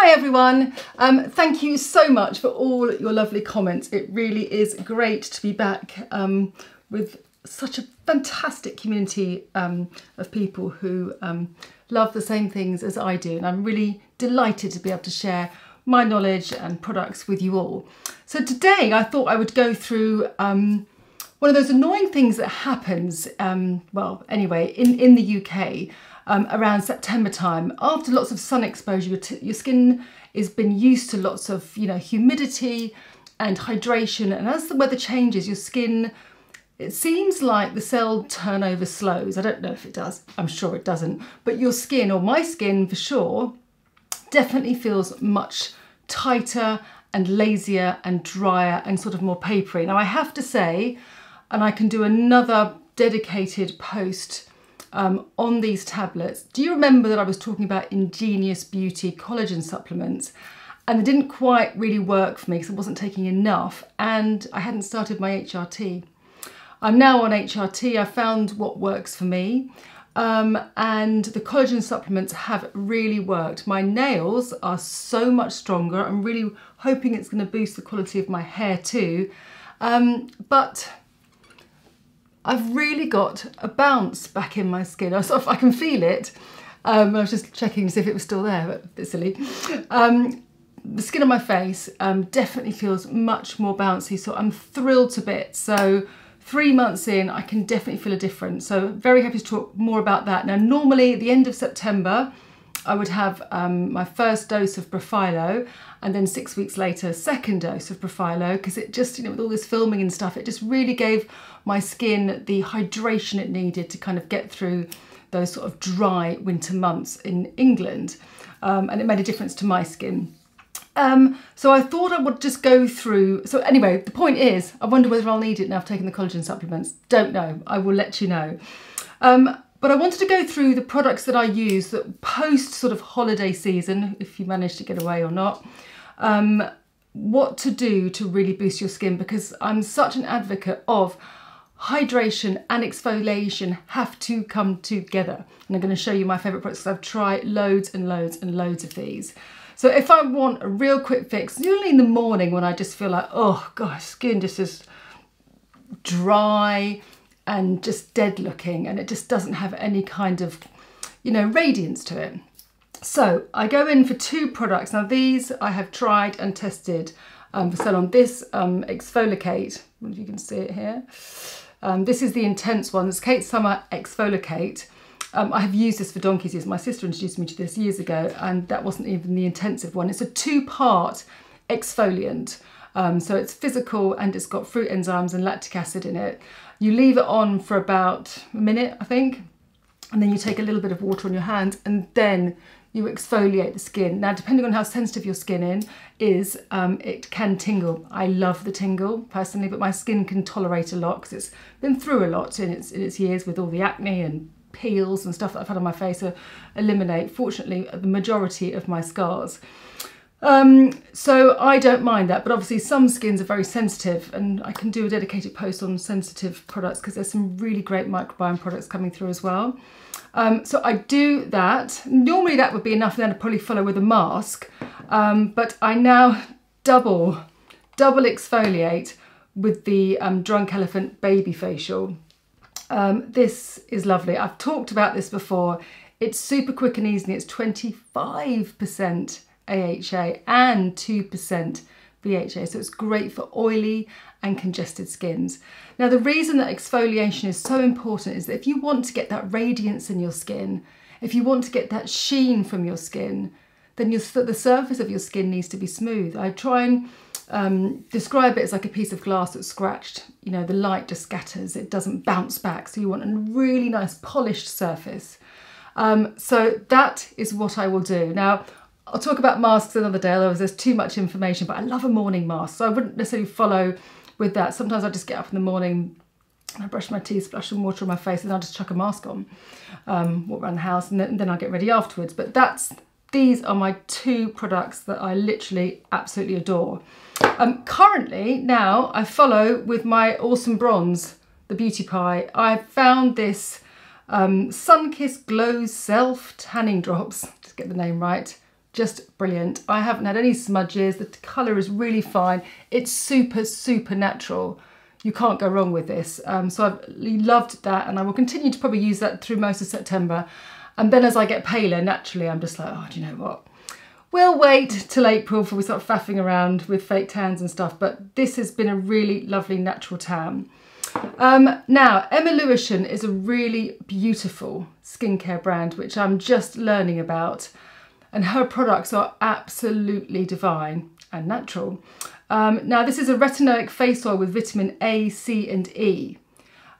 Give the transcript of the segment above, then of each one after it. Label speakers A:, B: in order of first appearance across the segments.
A: Hi everyone, thank you so much for all your lovely comments. It really is great to be back with such a fantastic community of people who love the same things as I do, and I'm really delighted to be able to share my knowledge and products with you all. So today I thought I would go through one of those annoying things that happens, well anyway, in the UK around September time. After lots of sun exposure, your skin has been used to lots of humidity and hydration, and as the weather changes, your skin, it seems like the cell turnover slows. I don't know if it does, I'm sure it doesn't, but your skin, or my skin for sure, definitely feels much tighter and lazier and drier and sort of more papery. Now I have to say, and I can do another dedicated post on these tablets. Do you remember that I was talking about Ingenious Beauty collagen supplements, and they didn't quite really work for me because I wasn't taking enough and I hadn't started my HRT. I'm now on HRT. I found what works for me, and the collagen supplements have really worked. My nails are so much stronger. I'm really hoping it's going to boost the quality of my hair too, but I've really got a bounce back in my skin. I can feel it. I was just checking to see if it was still there, but a bit silly. The skin on my face definitely feels much more bouncy, so I'm thrilled to bits. So 3 months in, I can definitely feel a difference. So very happy to talk more about that. Now, normally at the end of September, I would have my first dose of Babyfacial, and then 6 weeks later, second dose of Babyfacial, because it just, with all this filming and stuff, it just really gave my skin the hydration it needed to kind of get through those sort of dry winter months in England, and it made a difference to my skin. So I thought I would just go through, so anyway, the point is, I wonder whether I'll need it now I've taken the collagen supplements. Don't know, I will let you know. But I wanted to go through the products that I use that post sort of holiday season, if you manage to get away or not, what to do to really boost your skin, because I'm such an advocate of hydration and exfoliation have to come together. And I'm going to show you my favourite products because I've tried loads and loads and loads of these. So if I want a real quick fix, usually in the morning when I just feel like, oh gosh, skin just is dry and just dead looking, and it just doesn't have any kind of, radiance to it. So I go in for 2 products. Now these I have tried and tested for so long. This Exfolikate, I wonder if you can see it here. This is the intense one. It's Kate Summer Exfolikate. I have used this for donkey's years. My sister introduced me to this years ago, and that wasn't even the intensive one. It's a 2-part exfoliant. So it's physical and it's got fruit enzymes and lactic acid in it. You leave it on for about a minute, I think, and then you take a little bit of water on your hands and then you exfoliate the skin. Now, depending on how sensitive your skin is, it can tingle. I love the tingle personally, but my skin can tolerate a lot because it's been through a lot in its years with all the acne and peels and stuff that I've had on my face to eliminate, fortunately, the majority of my scars. So I don't mind that, but obviously some skins are very sensitive, and I can do a dedicated post on sensitive products because there's some really great microbiome products coming through as well. So I do that. Normally that would be enough, and then I'd probably follow with a mask, but I now double exfoliate with the Drunk Elephant Babyfacial. This is lovely. I've talked about this before. It's super quick and easy. It's 25% AHA and 2% BHA, so it's great for oily and congested skins. Now, the reason that exfoliation is so important is that if you want to get that radiance in your skin, if you want to get that sheen from your skin, then the surface of your skin needs to be smooth. I try and describe it as like a piece of glass that's scratched. The light just scatters, it doesn't bounce back, so you want a really nice polished surface. So that is what I will do. Now, I'll talk about masks another day, otherwise there's too much information, but I love a morning mask, so I wouldn't necessarily follow with that. Sometimes I just get up in the morning, I brush my teeth, splash some water on my face, and I'll just chuck a mask on, walk around the house, and then I'll get ready afterwards. But these are my 2 products that I literally absolutely adore. Currently, now, I follow with my Awesome Bronze, the Beauty Pie. I found this Sun Kiss Glow Self Tanning Drops, just get the name right, just brilliant. I haven't had any smudges. The colour is really fine. It's super, super natural. You can't go wrong with this. So I've loved that, and I will continue to probably use that through most of September. And then as I get paler, naturally, I'm just like, oh, do you know what? We'll wait till April before we start faffing around with fake tans and stuff. But this has been a really lovely natural tan. Now, Emma Lewisham is a really beautiful skincare brand, which I'm just learning about. And her products are absolutely divine and natural. Now, this is a Retinoic Face Oil with vitamin A, C and E.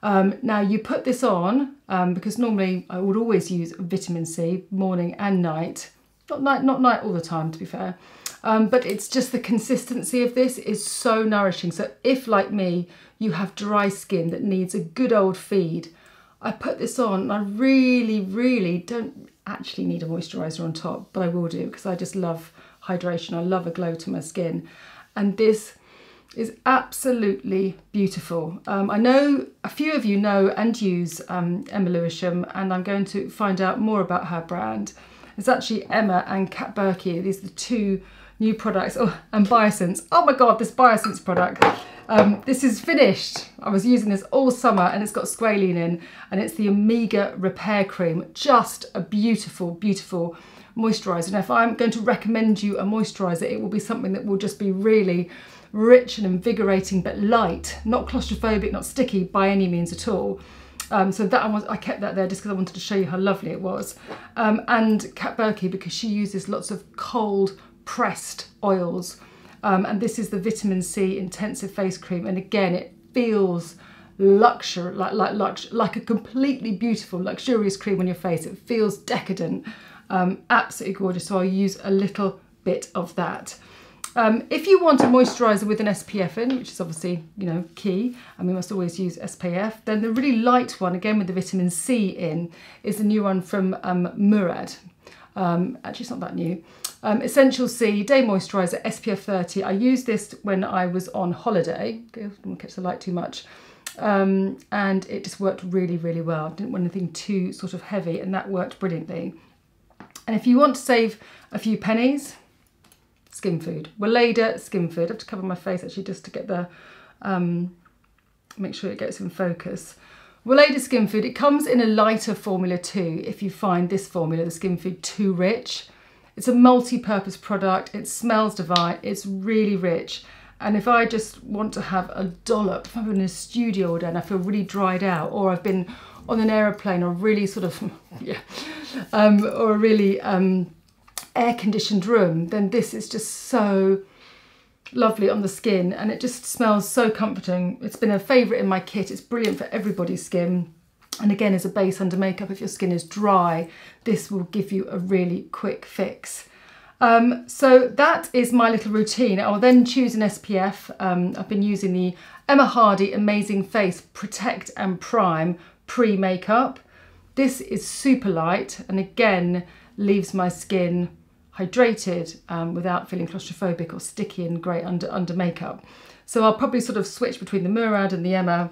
A: Now, you put this on, because normally I would always use vitamin C morning and night. Not night all the time, to be fair. But it's just the consistency of this is so nourishing. So if, like me, you have dry skin that needs a good old feed, I put this on and I really, really don't actually need a moisturiser on top, but I will do because I just love hydration. I love a glow to my skin. And this is absolutely beautiful. I know a few of you know and use Emma Lewisham, and I'm going to find out more about her brand. It's actually Emma and Kat Berkey. These are the two new products. Oh, and Biosense. Oh my God, this Biosense product. This is finished. I was using this all summer and it's got squalene in, and it's the Amiga Repair Cream. Just a beautiful, beautiful moisturiser. And if I'm going to recommend you a moisturiser, it will be something that will just be really rich and invigorating, but light, not claustrophobic, not sticky by any means at all. So that I kept that there just because I wanted to show you how lovely it was. And Kat Berkey, because she uses lots of cold pressed oils. And this is the vitamin C intensive face cream, and again it feels luxury, like a completely beautiful luxurious cream on your face. It feels decadent, absolutely gorgeous. So I'll use a little bit of that. If you want a moisturiser with an SPF in, which is obviously, you know, key, and we must always use SPF, then the really light one, again with the vitamin C in, is the new one from Murad. Actually, it's not that new. Essential C Day Moisturizer SPF 30. I used this when I was on holiday. Don't catch the light too much. And it just worked really, really well. I didn't want anything too sort of heavy, and that worked brilliantly. And if you want to save a few pennies, Skin Food. Weleda Skin Food. I have to cover my face actually just to get the, make sure it gets in focus. Weleda Skin Food. It comes in a lighter formula too, if you find this formula, the Skin Food, too rich. It's a multi-purpose product. It smells divine. It's really rich. And if I just want to have a dollop, if I'm in a studio all day and I feel really dried out, or I've been on an aeroplane or really sort of, yeah, or a really air-conditioned room, then this is just so lovely on the skin, and it just smells so comforting. It's been a favourite in my kit. It's brilliant for everybody's skin. And again, as a base under makeup, if your skin is dry, this will give you a really quick fix. So that is my little routine. I will then choose an SPF. I've been using the Emma Hardy Amazing Face Protect and Prime pre-makeup. This is super light and again leaves my skin hydrated without feeling claustrophobic or sticky and great under makeup. So I'll probably sort of switch between the Murad and the Emma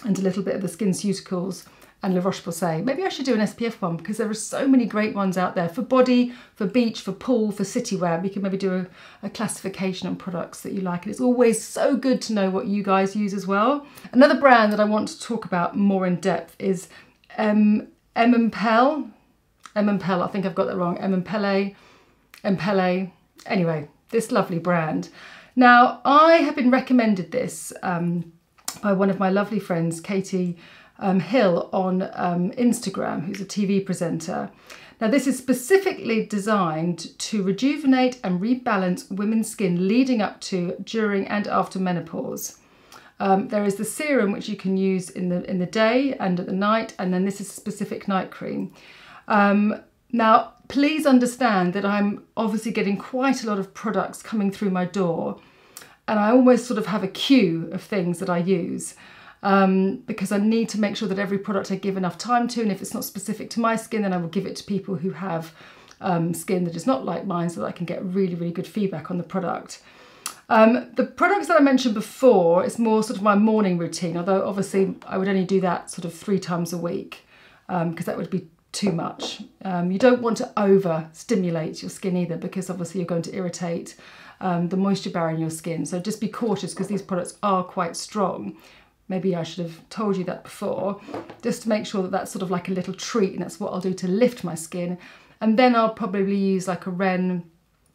A: and a little bit of the SkinCeuticals and La Roche-Posay. Maybe I should do an SPF one because there are so many great ones out there for body, for beach, for pool, for city wear. We can maybe do a classification on products that you like. And it's always so good to know what you guys use as well. Another brand that I want to talk about more in depth is Pell. Pell, I think I've got that wrong. Pell. Anyway, this lovely brand. Now, I have been recommended this by one of my lovely friends, Katie Hill on Instagram, who's a TV presenter. Now, this is specifically designed to rejuvenate and rebalance women's skin leading up to, during and after menopause. There is the serum which you can use in the day and at the night, and then this is a specific night cream. Now, please understand that I'm obviously getting quite a lot of products coming through my door, and I almost sort of have a queue of things that I use. Because I need to make sure that every product I give enough time to, and if it's not specific to my skin, then I will give it to people who have skin that is not like mine, so that I can get really, really good feedback on the product. The products that I mentioned before is more sort of my morning routine, although obviously I would only do that sort of 3 times a week, because that would be too much. You don't want to overstimulate your skin either, because obviously you're going to irritate the moisture barrier in your skin. So just be cautious, because these products are quite strong. Maybe I should have told you that before, just to make sure that that's sort of like a little treat, and that's what I'll do to lift my skin. And then I'll probably use like a Ren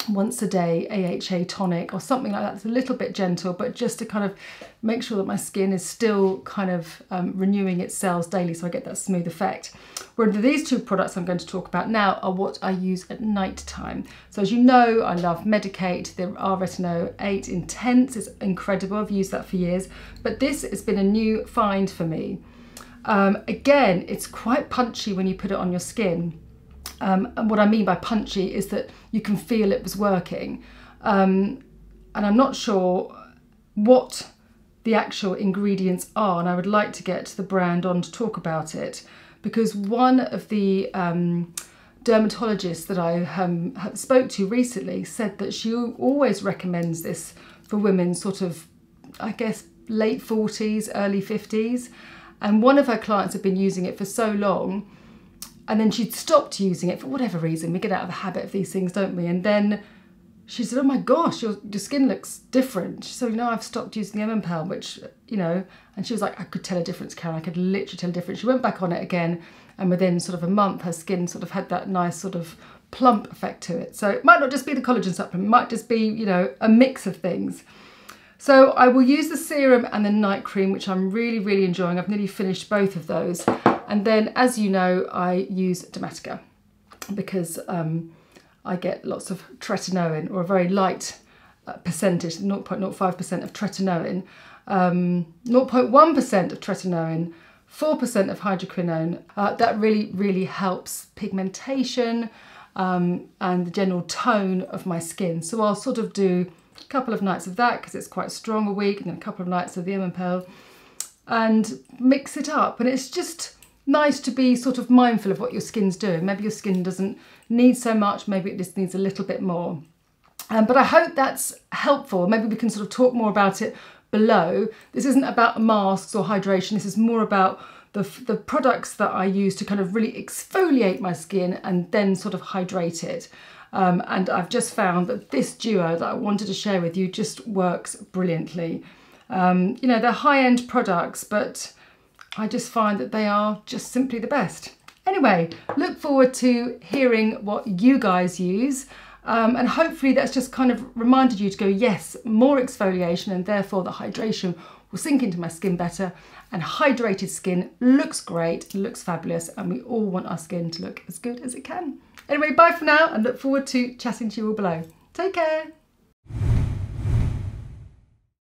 A: once a day AHA tonic or something like that. It's a little bit gentle, but just to kind of make sure that my skin is still kind of renewing its cells daily, so I get that smooth effect. Whereas these two products I'm going to talk about now are what I use at night time. So as you know, I love Medicate. The Retinol 8 Intense is incredible. I've used that for years, but this has been a new find for me. Again, it's quite punchy when you put it on your skin. And what I mean by punchy is that you can feel it was working. And I'm not sure what the actual ingredients are, and I would like to get the brand on to talk about it, because one of the dermatologists that I spoke to recently said that she always recommends this for women sort of, I guess, late 40s, early 50s. And one of her clients had been using it for so long, and then she'd stopped using it for whatever reason. We get out of the habit of these things, don't we? And then she said, oh my gosh, your skin looks different. She said, I've stopped using the Pell, which, and she was like, I could tell a difference, Karen. I could literally tell a difference. She went back on it again, and within sort of a month, her skin sort of had that nice sort of plump effect to it. So it might not just be the collagen supplement, it might just be, a mix of things. So I will use the serum and the night cream, which I'm really, really enjoying. I've nearly finished both of those. And then, as you know, I use Dermatica because I get lots of tretinoin, or a very light percentage, 0.05% of tretinoin, 0.1% of tretinoin, 4% of hydroquinone. That really, really helps pigmentation and the general tone of my skin. So I'll sort of do a couple of nights of that because it's quite strong a week, and then a couple of nights of the Pell, and mix it up. And it's just nice to be sort of mindful of what your skin's doing. Maybe your skin doesn't need so much, maybe it just needs a little bit more. But I hope that's helpful. Maybe we can sort of talk more about it below. This isn't about masks or hydration, this is more about the products that I use to kind of really exfoliate my skin and then sort of hydrate it. And I've just found that this duo that I wanted to share with you just works brilliantly. They're high-end products, but I just find that they are just simply the best. Anyway, look forward to hearing what you guys use. And hopefully that's just kind of reminded you to go, yes, more exfoliation, and therefore the hydration will sink into my skin better. And hydrated skin looks great, looks fabulous, and we all want our skin to look as good as it can. Anyway, bye for now, and look forward to chatting to you all below. Take care.